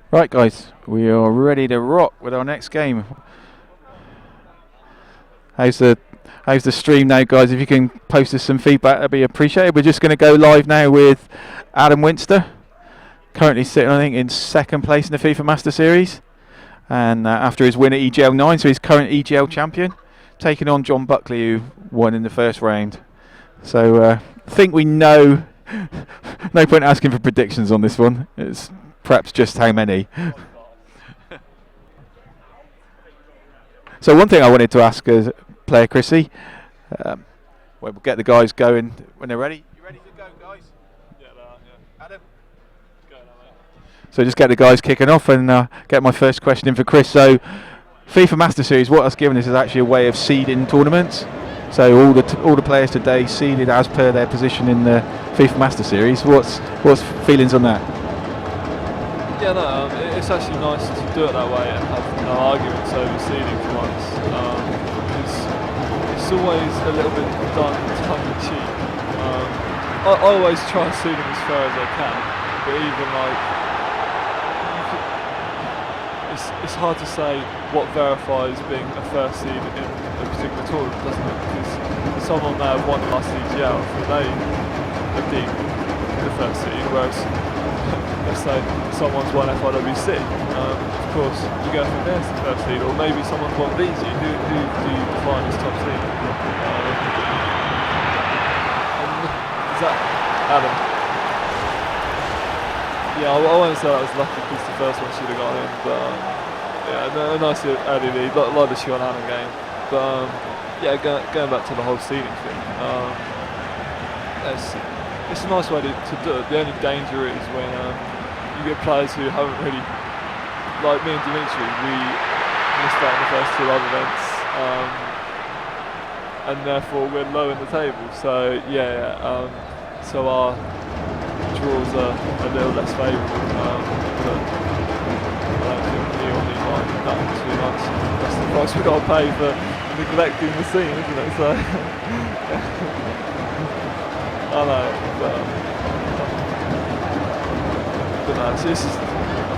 Right, guys, we are ready to rock with our next game. How's the stream now, guys? If you can post us some feedback, that'd be appreciated. We're just going to go live now with Adam Winster, currently sitting, I think, in second place in the FIFA Master Series, and after his win at EGL 9, so he's current EGL champion, taking on John Buckley, who won in the first round. So I think we know. No point asking for predictions on this one. It's perhaps just how many. So one thing I wanted to ask as player Chrissy, we'll get the guys going when they're ready. You ready to go, guys? Yeah. Adam? Go now, mate. So just get the guys kicking off and get my first question in for Chris. So FIFA Master Series, what that's given us is actually a way of seeding tournaments. So all the players today seeded as per their position in the FIFA Master Series. What's feelings on that? Yeah, no, it's actually nice to do it that way and have no arguments over seeding for once. It's always a little bit done tongue-in-cheek. I always try and seed them as fair as I can, but even like, it's hard to say what verifies being a first seed in a particular tournament, doesn't it? Because someone may have won the last EGL, so they are deemed the first seed, whereas let's say someone's won FIWC, of course you go from there to the first seed, or maybe someone's won VG, who do you define as top seed? Is that Adam? Yeah, I won't say that was lucky because the first one should have got in, but yeah, a nice early lead, like the Sean Allen game. But yeah, going back to the whole seeding thing, it's a nice way to do it. The only danger is when you get players who haven't really, like me and Dimitri, we missed out in the first two live events, and therefore we're low in the table. So so our draws are a little less favourable. But I don't think you or me mind that too much. That's the price we've got to pay for neglecting the scene, isn't it? So I know, but no, it's just a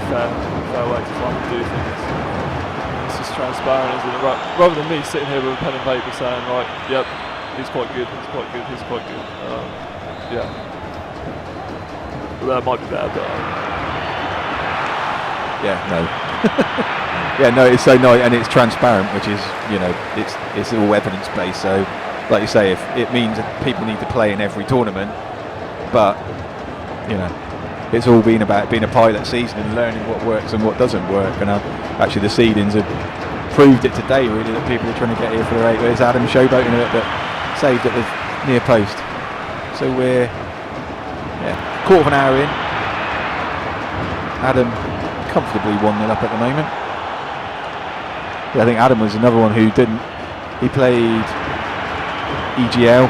fair way to try and do things. It's just transparent, isn't it? Right, rather than me sitting here with a pen and paper saying, right, yep, he's quite good, he's quite good, he's quite good. Yeah. Well, that might be better, but Yeah, no. Yeah, no, it's so nice and it's transparent, which is, it's all evidence based. So, like you say, if it means that people need to play in every tournament, but it's all been about being a pilot season and learning what works and what doesn't work. And actually, the seedings have proved it today, really, that people are trying to get here for the 8. There's Adam showboating a bit, but saved at the near post. So we're quarter of an hour in. Adam comfortably 1-0 up at the moment. Yeah, I think Adam was another one who didn't. He played EGL.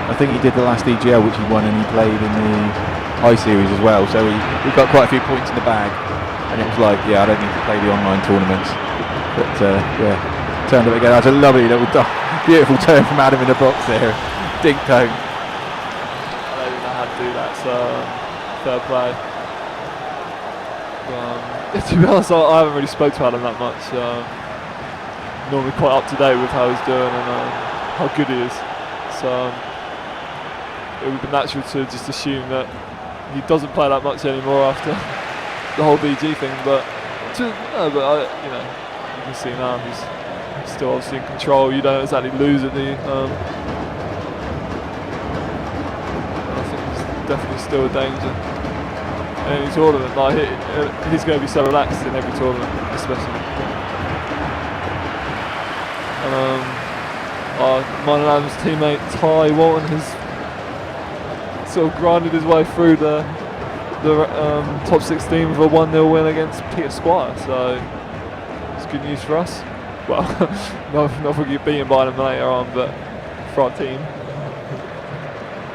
I think he did the last EGL, which he won, and he played in the I Series as well. So he got quite a few points in the bag, and it was like, I don't need to play the online tournaments. But turned up again. That's a lovely little, beautiful turn from Adam in the box there. Dink home. I don't even know how to do that. So fair play. To be honest, I haven't really spoke to Adam that much. Normally quite up to date with how he's doing and how good he is. So it would be natural to just assume that he doesn't play that much anymore after the whole BG thing. But you can see now he's still obviously in control. You don't exactly lose at the. I think he's definitely still a danger. In any tournament, like he's going to be so relaxed in every tournament, especially. Mine and Adam's teammate Ty Walton has sort of grinded his way through the top 16 with a 1-0 win against Peter Squire, so it's good news for us. Well, not if we get beaten by them later on, but for our team.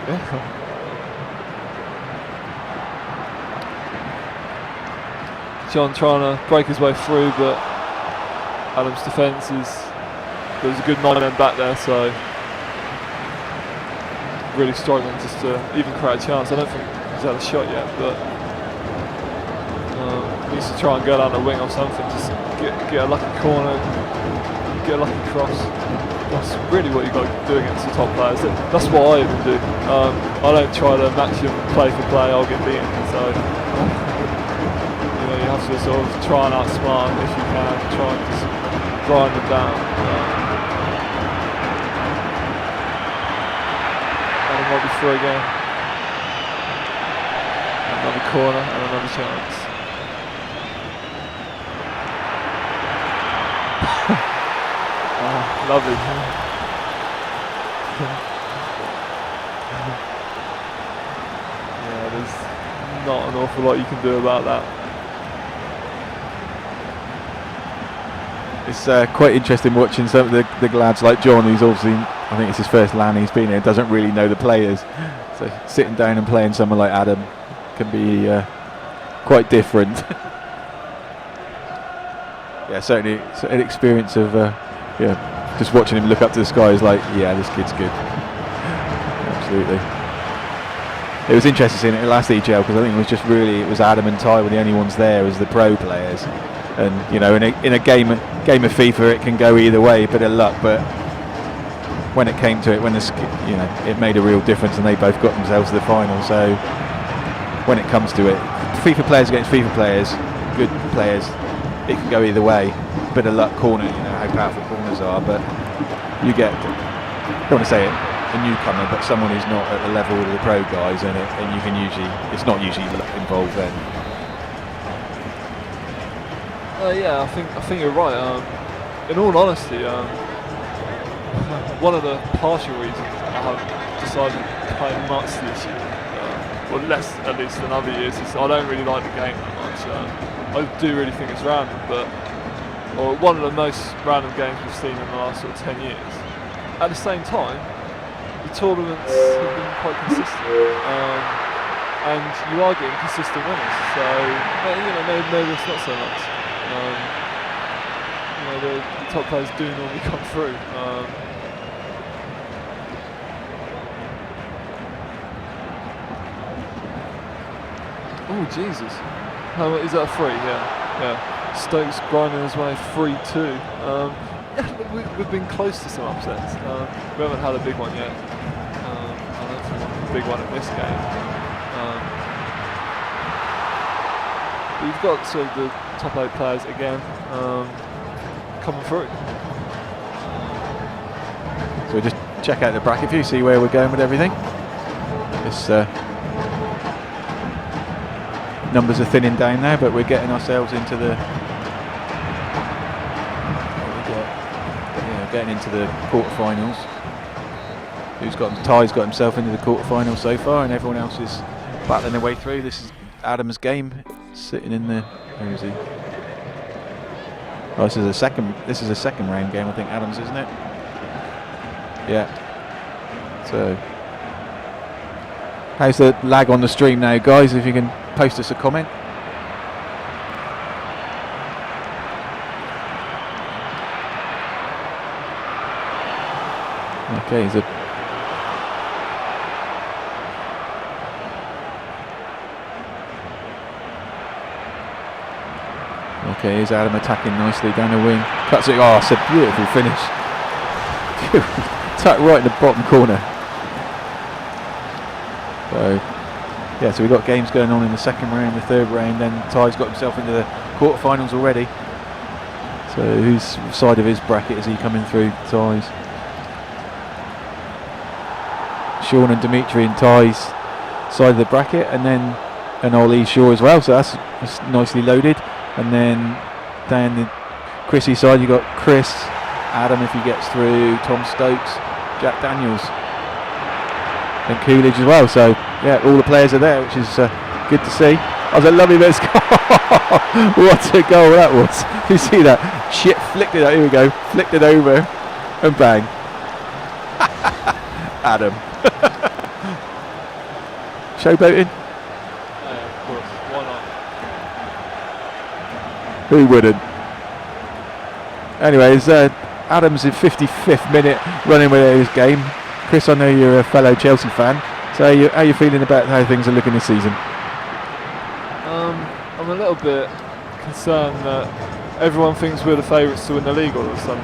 Yeah. John trying to break his way through, but Adam's defence there was a good 9 men back there, so really struggling just to even create a chance. I don't think he's had a shot yet, but used to try and go down the wing or something, just get a lucky corner, get a lucky cross. That's really what you've got to do against the top players. That's what I even do. I don't try to match them play for play, I'll get beaten. So, you have to sort of try and outsmart them if you can, try and just grind them down. And it might be through again. Another corner and another chance. Lovely. Yeah, there's not an awful lot you can do about that. It's quite interesting watching some of the lads like John, who's obviously, I think it's his first LAN he's been here, doesn't really know the players. So sitting down and playing someone like Adam can be quite different. Yeah, certainly an experience of just watching him look up to the sky is like, yeah, this kid's good. Absolutely. It was interesting seeing it last EGL because I think it was Adam and Ty were the only ones there as the pro players, and in a game of FIFA it can go either way, bit of luck, but when it came to it, it made a real difference, and they both got themselves to the final. So when it comes to it, FIFA players against FIFA players, good players, it can go either way. Bit of luck, corner, how powerful corners are, but you get, I don't want to say it, a newcomer, but someone who's not at the level of the pro guys, and you can it's not usually involved then. Yeah, I think you're right. In all honesty, one of the partial reasons I have decided to play much this year, or less at least than other years, is I don't really like the game that much. I do really think it's random, or one of the most random games we've seen in the last sort of 10 years. At the same time, the tournaments have been quite consistent, and you are getting consistent winners. So maybe it's not so much. The top players do normally come through. Oh Jesus! Is that a 3? Yeah. Stokes grinding his way 3-2. We've been close to some upsets. We haven't had a big one yet. I don't think we'll have a big one in this game. But you've got sort of the top 8 players again coming through. So we'll just check out the bracket view, see where we're going with everything. This numbers are thinning down now, but we're getting ourselves into the getting into the quarterfinals. Ty's got himself into the quarterfinals so far, and everyone else is battling their way through. This is Adam's game, sitting in the. Where is he? Oh, this is a second round game, I think. Adam's, isn't it? Yeah. So, how's the lag on the stream now, guys? If you can post us a comment. Okay, here's Adam attacking nicely down the wing. Cuts it. Oh, it's a beautiful finish. Tucked right in the bottom corner. So we've got games going on in the second round, the third round, then Ty's got himself into the quarterfinals already. So whose side of his bracket is he coming through? Ty's. Sean and Dimitri in Ty's side of the bracket, and then Ollie Shaw as well, so that's nicely loaded. And then down the Chrissy side, you've got Chris, Adam if he gets through, Tom Stokes, Jack Daniels, and Coolidge as well. So yeah, all the players are there, which is good to see. That was a lovely bit of what a goal that was. You see that? Shit, flicked it out. Here we go. Flicked it over and bang. Adam. Showboating? Of course. Why not? Who wouldn't? Anyways, Adam's in 55th minute running with his game. Chris, I know you're a fellow Chelsea fan. So how are you feeling about how things are looking this season? I'm a little bit concerned that everyone thinks we're the favourites to win the league all of a sudden.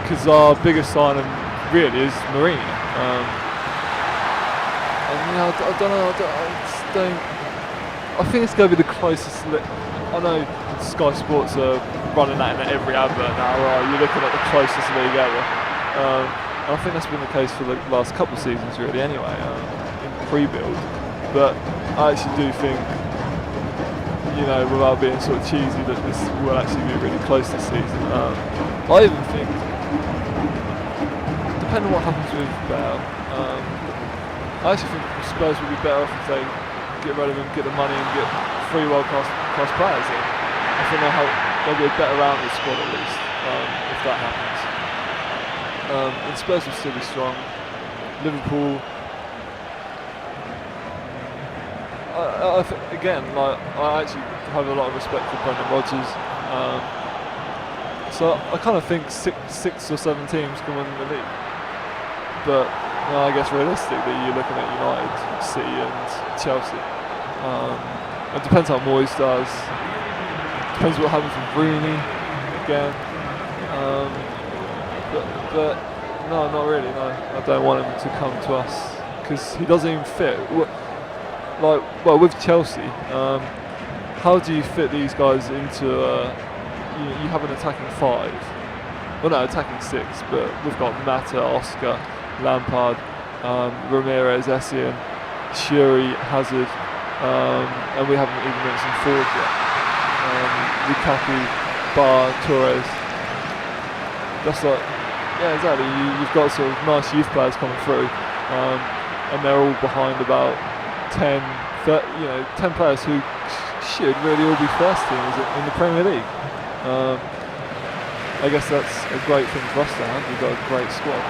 Because our biggest signing really is Mourinho. And I don't know. I think it's going to be the closest. I know Sky Sports are running that in every advert now. You're looking at the closest league ever. And I think that's been the case for the last couple of seasons, really. Anyway, in pre-build. But I actually do think, without being sort of cheesy, that this will actually be really close this season. I even think, depending on what happens with Bale, I actually think Spurs would be better off if they get rid of him, get the money, and get 3 world-class players in. I think they'll be a better rounded squad at least if that happens. And Spurs will still be strong. Liverpool. I actually have a lot of respect for Brendan Rodgers. So I kind of think 6 or 7 teams can win the league. But I guess realistically, you're looking at United, City, and Chelsea. It depends how Moyes does. Depends what happens with Rooney again. But no, not really. No, I don't want him to come to us because he doesn't even fit. With Chelsea, how do you fit these guys into? You have an attacking 5. Well, no, attacking 6. But we've got Mata, Oscar, Lampard, Ramirez, Essien, Shuri, Hazard, and we haven't even mentioned forward yet. Lukaku, Bar, Torres. That's exactly. You've got sort of nice youth players coming through, and they're all behind about 10 players who should really all be first teams in the Premier League. I guess that's a great thing for us to have. We've got a great squad,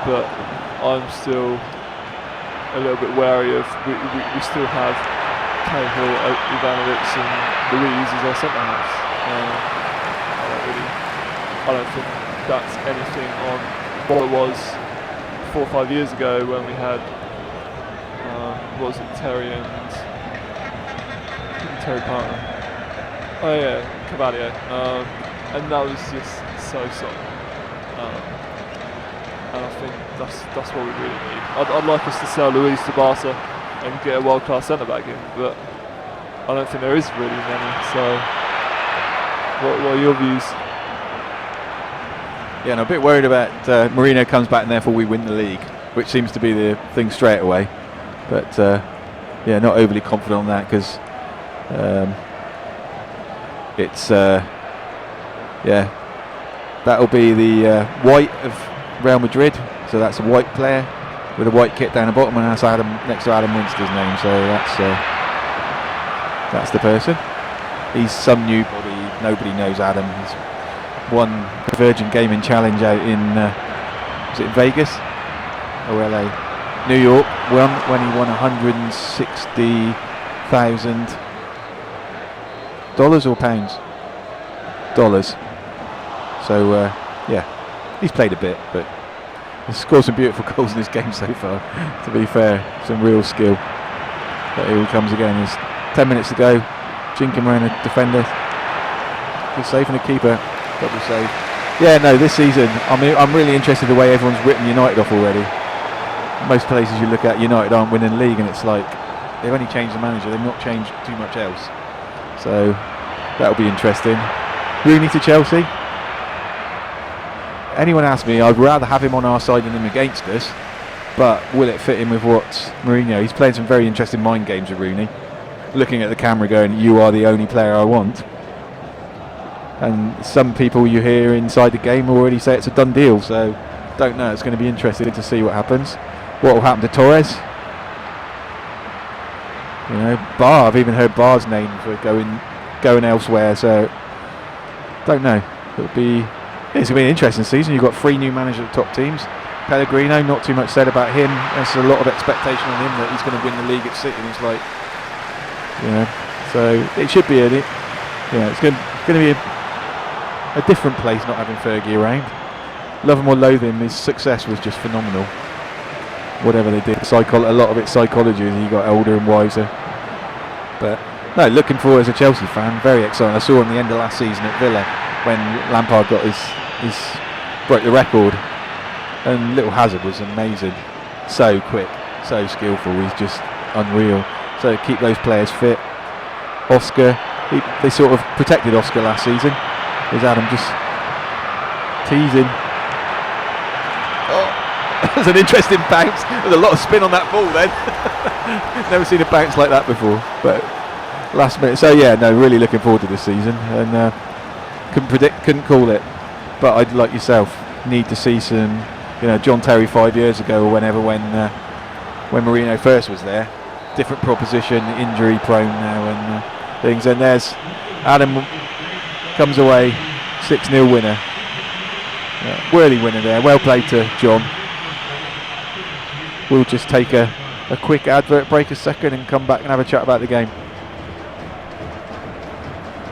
but I'm still a little bit wary of. We still have Cahill, Ivanovic, and Louise as our centre halves. I don't think that's anything on what it was 4 or 5 years ago when we had Terry and Terry Partner. Oh yeah, Cavalier, and that was just so solid. And I think that's what we really need. I'd like us to sell Luis to Barca and get a world-class centre-back in, but I don't think there is really many. So, what are your views? Yeah, and I'm a bit worried about Mourinho comes back and therefore we win the league, which seems to be the thing straight away. But not overly confident on that because that'll be the white of Real Madrid. So that's a white player with a white kit down the bottom, and that's Adam next to Adam Winster's name. So that's the person. He's some new body. Nobody knows Adam. He's won the Virgin Gaming Challenge out in was it Vegas or LA? New York when he won $160,000 or pounds? Dollars. So he's played a bit, but he's scored some beautiful goals in this game so far. To be fair, some real skill. But here he comes again. There's 10 minutes to go. Jinking around the defender. Good save from the keeper. Double save. Yeah, no, this season I'm really interested in the way everyone's written United off already. Most places you look at, United aren't winning the league, and it's like they've only changed the manager, they've not changed too much else. So that'll be interesting. Rooney to Chelsea. Anyone ask me, I'd rather have him on our side than him against us, but will it fit in with what Mourinho? He's playing some very interesting mind games with Rooney, looking at the camera going, you are the only player I want. And some people you hear inside the game already say it's a done deal, so don't know, it's going to be interesting to see what happens. What will happen to Torres? Bar, I've even heard Bar's name for going elsewhere, so don't know. It's going to be an interesting season. You've got 3 new managers at the top teams. Pellegrino, not too much said about him. There's a lot of expectation on him that he's going to win the league at City, and it's like, so it should be it's going to be a different place not having Fergie around. Love him or loathe him, his success was just phenomenal. Whatever they did, a lot of it's psychology as he got older and wiser. But No, looking forward as a Chelsea fan. Very exciting. I saw him the end of last season at Villa when Lampard got his broke the record, and little Hazard was amazing. So quick, so skillful. He's just unreal. So keep those players fit. Oscar, they sort of protected Oscar last season. There's Adam just teasing. Oh, there's an interesting bounce. There's a lot of spin on that ball then. Never seen a bounce like that before. But last minute. So yeah, no, really looking forward to this season, and couldn't call it. But I'd, like yourself, need to see some, John Terry 5 years ago or whenever, when Mourinho first was there. Different proposition, injury prone now and things. And there's Adam comes away 6-0 winner. Whirly winner there. Well played to John. We'll just take a quick advert break a second and come back and have a chat about the game.